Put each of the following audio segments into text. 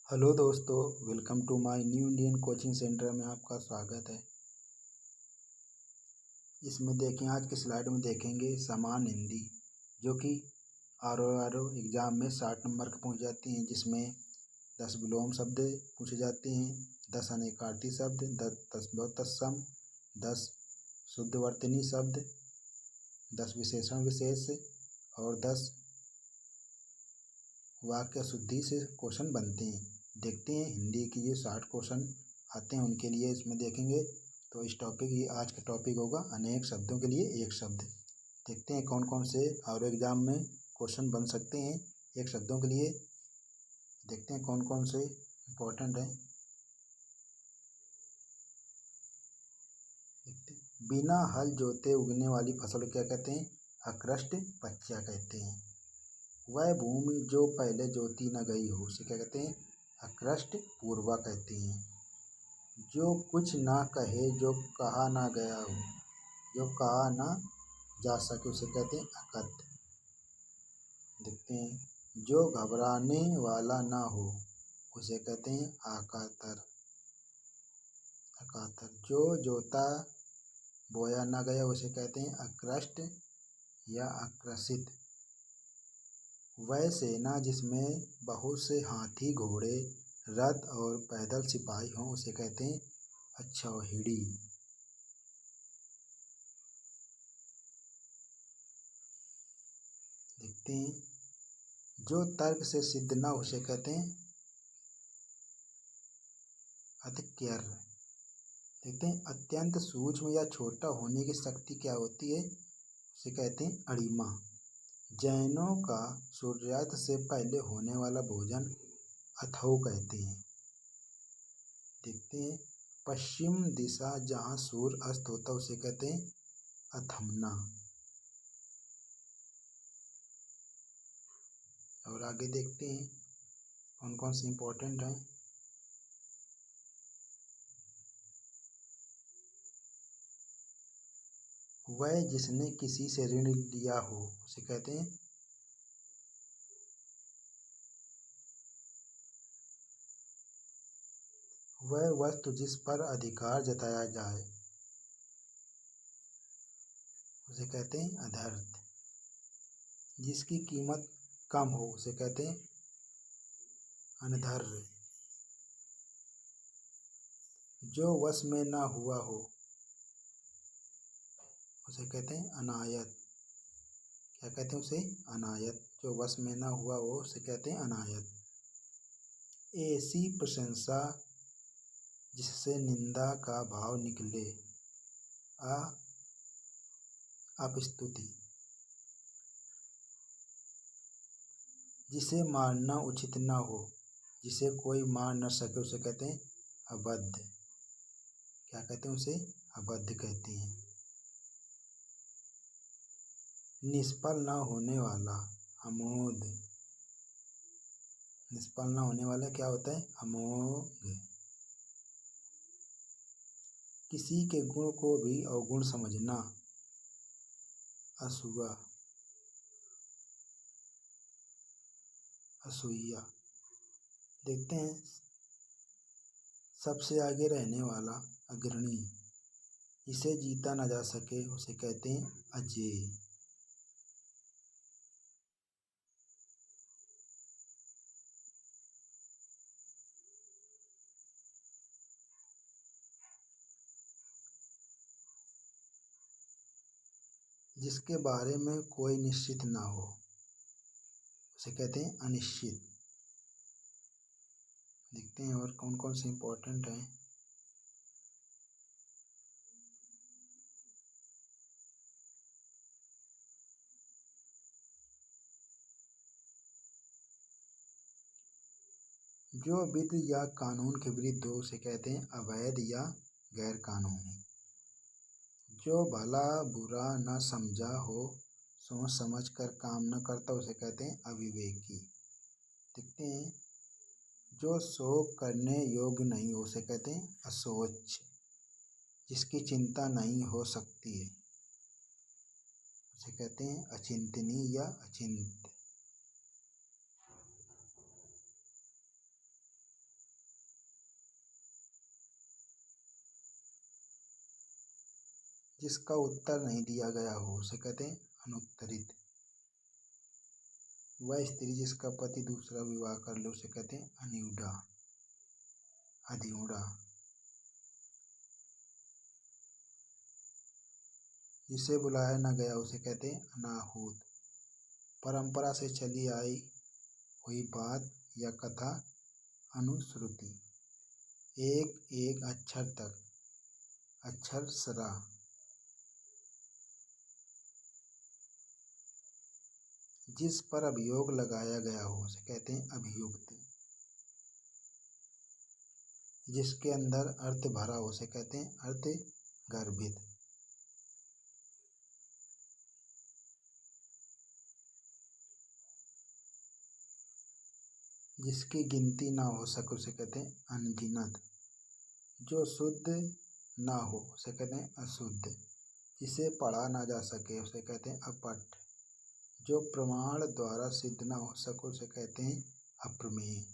Hello दोस्तों, welcome to my new Indian coaching centre में आपका स्वागत है। इसमें देखें, आज के स्लाइड में देखेंगे सामान्य हिंदी, जो कि आर ओ एग्ज़ाम में 60 नंबर के पूछ जाती हैं, जिसमें 10 विलोम शब्द पूछे जाते हैं, 10 अनेकार्थी शब्द, 10 बहुत तत्सम, 10 शुद्धवर्तनी शब्द, 10 विशेषण विशेष और 10 वाक्य शुद्धि से क्वेश्चन बनते हैं। देखते हैं हिंदी की ये 60 क्वेश्चन आते हैं उनके लिए इसमें देखेंगे। तो इस टॉपिक ये आज का टॉपिक होगा अनेक शब्दों के लिए एक शब्द। देखते हैं कौन कौन से और एग्जाम में क्वेश्चन बन सकते हैं एक शब्दों के लिए। देखते हैं कौन कौन से इम्पोर्टेंट हैं। बिना हल जोते उगने वाली फसल क्या कहते हैं? अकृष्ट पच्चा कहते हैं। वह भूमि जो पहले जोती न गई हो उसे क्या कहते हैं? अकृष्ट पूर्वा कहते हैं। जो कुछ ना कहे जो कहा ना गया हो, जो कहा ना जा सके उसे कहते हैं अकथ। देखते हैं, जो घबराने वाला ना हो उसे कहते हैं आकातर। अकातर। जो जोता बोया ना गया उसे कहते हैं अकृष्ट या अकृषित। वह सेना जिसमें बहुत से हाथी घोड़े रथ और पैदल सिपाही हों उसे कहते हैं अक्षौहिणी। देखते हैं, जो तर्क से सिद्ध न उसे कहते हैं अधिक्यर। देखते हैं, अत्यंत सूक्ष्म या छोटा होने की शक्ति क्या होती है उसे कहते हैं अणिमा। जैनों का सूर्यास्त से पहले होने वाला भोजन अथौ कहते हैं। देखते हैं, पश्चिम दिशा जहाँ सूर्य अस्त होता उसे कहते हैं अथमना। और आगे देखते हैं कौन कौन से इम्पोर्टेंट हैं। वह जिसने किसी से ऋण लिया हो उसे कहते हैं वह वस्तु जिस पर अधिकार जताया जाए उसे कहते हैं अधर्थ। जिसकी कीमत कम हो उसे कहते हैं अनधर्य। जो वश में ना हुआ हो उसे कहते हैं अनायत। क्या कहते हैं उसे? अनायत। जो वश में ना हुआ हो उसे कहते हैं अनायत। ऐसी प्रशंसा जिससे निंदा का भाव निकले अपस्तुति। जिसे मारना उचित ना हो, जिसे कोई मार न सके उसे कहते हैं अबद्ध। क्या कहते हैं उसे? अबद्ध कहते हैं। निष्फल न होने वाला अमोघ। निष्फल न होने वाला क्या होता है? अमोघ। किसी के गुण को भी अवगुण समझना असूया। असूया। देखते हैं, सबसे आगे रहने वाला अग्रणी। इसे जीता न जा सके उसे कहते हैं अजेय। जिसके बारे में कोई निश्चित ना हो उसे कहते हैं अनिश्चित। देखते हैं और कौन कौन से इम्पोर्टेंट हैं। जो विधि या कानून के विरुद्ध हो उसे कहते हैं अवैध या गैर कानूनी। जो भला बुरा न समझा हो, सोच समझ कर काम न करता उसे कहते हैं अविवेकी। देखते हैं, जो शोक करने योग्य नहीं हो उसे कहते हैं असोच। जिसकी चिंता नहीं हो सकती है उसे कहते हैं अचिंतनीय या अचिंत। जिसका उत्तर नहीं दिया गया हो उसे कहते हैं अनुत्तरित। वह स्त्री जिसका पति दूसरा विवाह कर ले उसे कहते हैं अनिउडा, अधिउड़ा। जिसे बुलाया न गया उसे कहते हैं अनाहूत। परंपरा से चली आई हुई बात या कथा अनुश्रुति। एक एक अक्षर तक अक्षरशरा। जिस पर अभियोग लगाया गया हो उसे कहते हैं अभियुक्त। जिसके अंदर अर्थ भरा हो उसे कहते हैं अर्थ गर्भित। जिसकी गिनती ना हो सके उसे कहते हैं अनगिनत। जो शुद्ध ना हो उसे कहते हैं अशुद्ध। जिसे पढ़ा ना जा सके उसे कहते हैं अपठ। जो प्रमाण द्वारा सिद्ध ना हो सके उसे कहते हैं अप्रमेय।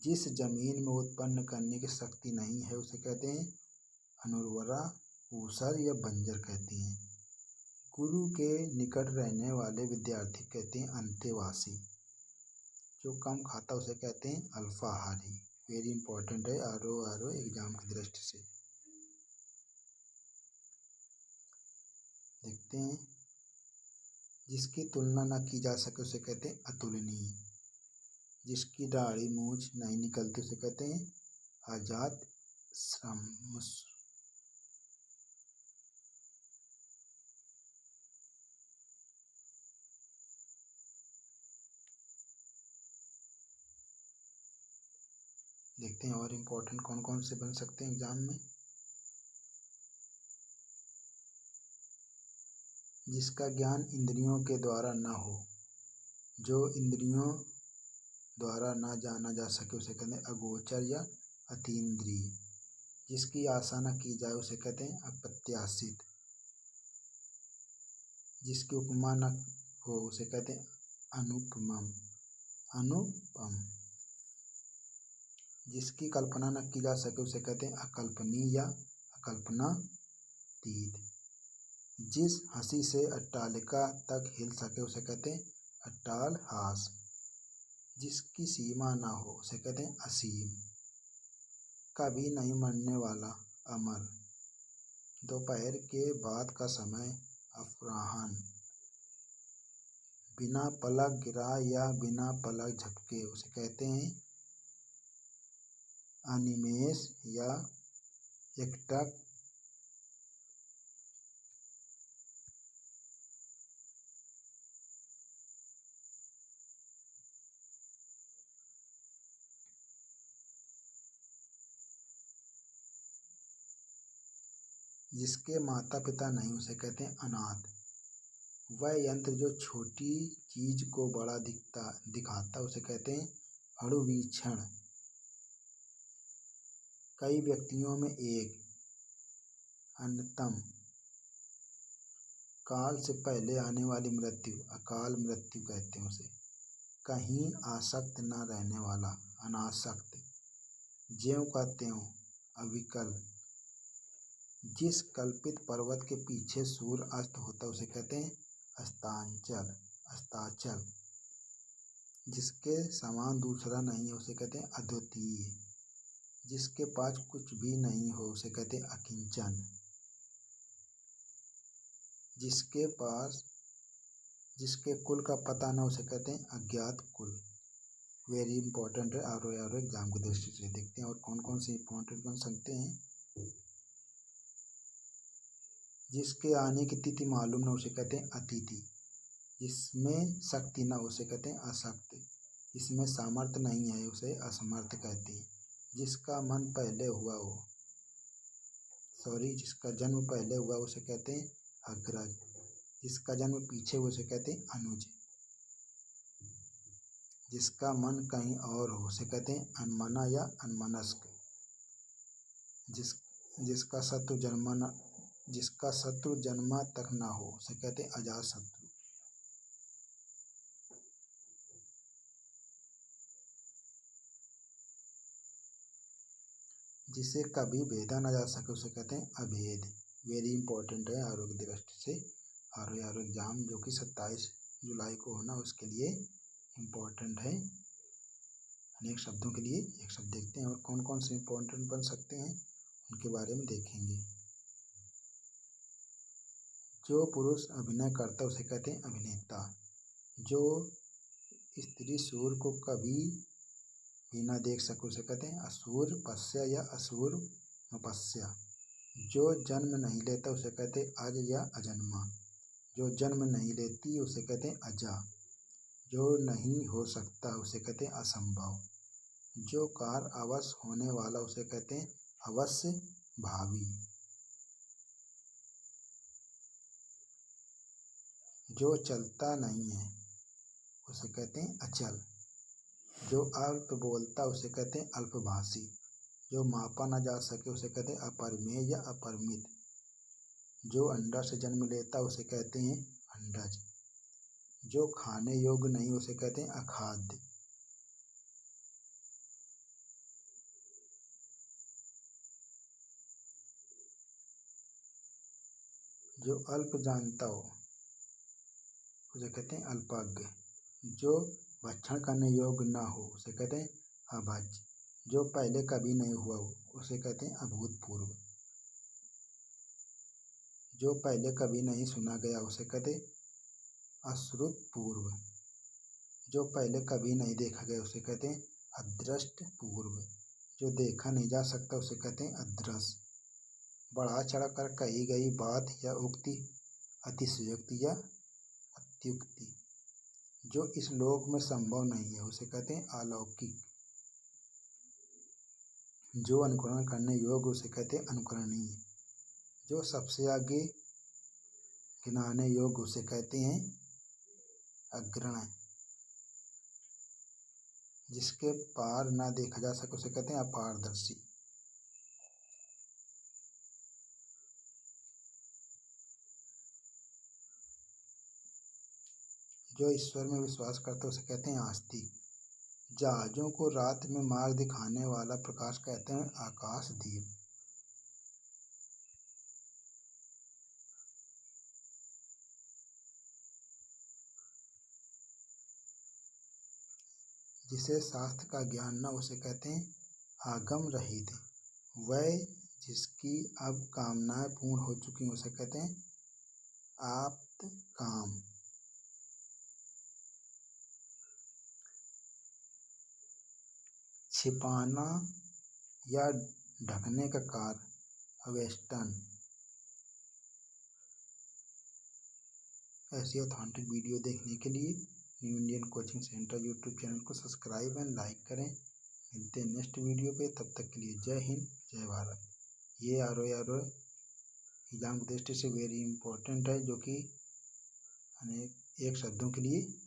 जिस जमीन में उत्पन्न करने की शक्ति नहीं है उसे कहते हैं अनुर्वरा, ऊसर या बंजर कहते हैं। गुरु के निकट रहने वाले विद्यार्थी कहते हैं अंतेवासी। जो कम खाता उसे कहते हैं अल्पाहारी। वेरी इंपॉर्टेंट है आर ओ एग्जाम की दृष्टि से। देखते हैं। जिसकी तुलना न की जा सके उसे कहते हैं अतुलनीय। जिसकी दाढ़ी मूछ नहीं निकलती उसे कहते हैं अजात श्रम। देखते हैं और इम्पोर्टेंट कौन कौन से बन सकते हैं एग्जाम में। जिसका ज्ञान इंद्रियों के द्वारा न हो। जो इंद्रियों द्वारा न जाना जा सके उसे कहते हैं अगोचर या अतीन्द्रिय। जिसकी आशा न की जाए उसे कहते हैं अप्रत्याशित। जिसकी उपमा न हो उसे कहते हैं अनुपम। अनुपम। जिसकी कल्पना न की जा सके उसे कहते हैं अकल्पनीय या अकल्पनातीत। जिस हंसी से अट्टालिका तक हिल सके उसे कहते हैं अट्टालहास। जिसकी सीमा ना हो उसे कहते हैं असीम। कभी नहीं मरने वाला अमर। दोपहर के बाद का समय अपराह्न। बिना पलक गिरा या बिना पलक झपके उसे कहते हैं अनिमेष या एकटक। जिसके माता पिता नहीं उसे कहते हैं अनाथ। वह यंत्र जो छोटी चीज को बड़ा दिखाता उसे कहते हैं अणुवीक्षण। कई व्यक्तियों में एक अन्यतम। काल से पहले आने वाली मृत्यु अकाल मृत्यु कहते हैं उसे। कहीं आसक्त न रहने वाला अनासक्त। ज्यों का त्यों अविकल। जिस कल्पित पर्वत के पीछे सूर्य अस्त होता उसे कहते हैं अस्तांचल अस्ताचल। जिसके समान दूसरा नहीं है उसे कहते हैं अद्वितीय। जिसके पास कुछ भी नहीं हो उसे कहते हैं अकिंचन। जिसके कुल का पता न उसे कहते हैं अज्ञात कुल। वेरी इंपॉर्टेंट है आर ओ एग्जाम की दृष्टि से। देखते हैं और कौन कौन से इंपॉर्टेंट बन सकते हैं। जिसके आने की तिथि मालूम न उसे कहते हैं अतिथि। जिसमें शक्ति न उसे कहते हैं अशक्त। जिसमें सामर्थ्य नहीं है उसे असमर्थ कहते हैं। जिसका मन पहले हुआ हो जिसका जन्म पहले हुआ उसे कहते हैं अग्रज। जिसका जन्म पीछे हुआ उसे कहते हैं अनुज। जिसका मन कहीं और हो उसे कहते हैं अनमना या अनमनस्क। जिसका शत्रु जन्मा तक ना हो उसे कहते हैं अजातशत्रु। जिसे कभी भेदा न जा सके उसे कहते हैं अभेद। वेरी इंपॉर्टेंट है आरोग्य दृष्टि से। आरो एग्जाम जो कि 27 जुलाई को होना, उसके लिए इम्पोर्टेंट है। अनेक शब्दों के लिए एक शब्द देखते हैं और कौन कौन से इम्पोर्टेंट बन सकते हैं उनके बारे में देखेंगे। जो पुरुष अभिनय करता है उसे कहते हैं अभिनेता। जो स्त्री सूर्य को कभी भी न देख सके उसे कहते हैं असूर पश्य या असूर मपस्या। जो जन्म नहीं लेता उसे कहते हैं अज या अजन्मा। जो जन्म नहीं लेती उसे कहते हैं अजा। जो नहीं हो सकता उसे कहते हैं असंभव। जो कार्य अवश्य होने वाला उसे कहते हैं अवश्य भावी। जो चलता नहीं है उसे कहते हैं अचल। जो अल्प बोलता उसे कहते हैं अल्पभाषी। जो मापा न जा सके उसे कहते हैं अपरिमेय या अपरिमित। जो अंडा से जन्म लेता उसे कहते हैं अंडज। जो खाने योग्य नहीं उसे कहते हैं अखाद्य। जो अल्प जानता हो उसे कहते हैं अल्पज्ञ। जो भक्षण करने योग्य न हो उसे कहते हैं अभज्य। जो पहले कभी नहीं हुआ हो उसे कहते हैं अभूतपूर्व। जो पहले कभी नहीं सुना गया उसे कहते हैं अश्रुतपूर्व। जो पहले कभी नहीं देखा गया उसे कहते हैं अदृष्टपूर्व। जो देखा नहीं जा सकता उसे कहते हैं अदृश्य। बढ़ा चढ़ाकर कही गई बात या उक्ति अतिशयोक्ति या अत्युक्ति। जो इस लोक में संभव नहीं है उसे कहते हैं अलौकिक। जो अनुकरण करने योग्य उसे कहते हैं अनुकरणीय। जो सबसे आगे गिनाने योग्य उसे कहते हैं अग्रणी। जिसके पार ना देखा जा सके उसे कहते हैं अपारदर्शी। जो ईश्वर में विश्वास करता है उसे कहते हैं आस्तिक। जहाजों को रात में मार्ग दिखाने वाला प्रकाश कहते हैं आकाशदीप। जिसे शास्त्र का ज्ञान न उसे कहते हैं आगम रहित। वह जिसकी अब कामनाएं पूर्ण हो चुकी उसे कहते हैं आप्त काम। छिपाना या ढकने का कार्य अवेष्टन। ऐसी ऑथेंटिक वीडियो देखने के लिए new Indian coaching centre YouTube channel को सब्सक्राइब एंड लाइक करें। मिलते हैं नेक्स्ट वीडियो पे, तब तक के लिए जय हिंद जय भारत। ये आरो एग्जाम की दृष्टि से वेरी इंपॉर्टेंट है, जो कि अनेक एक शब्दों के लिए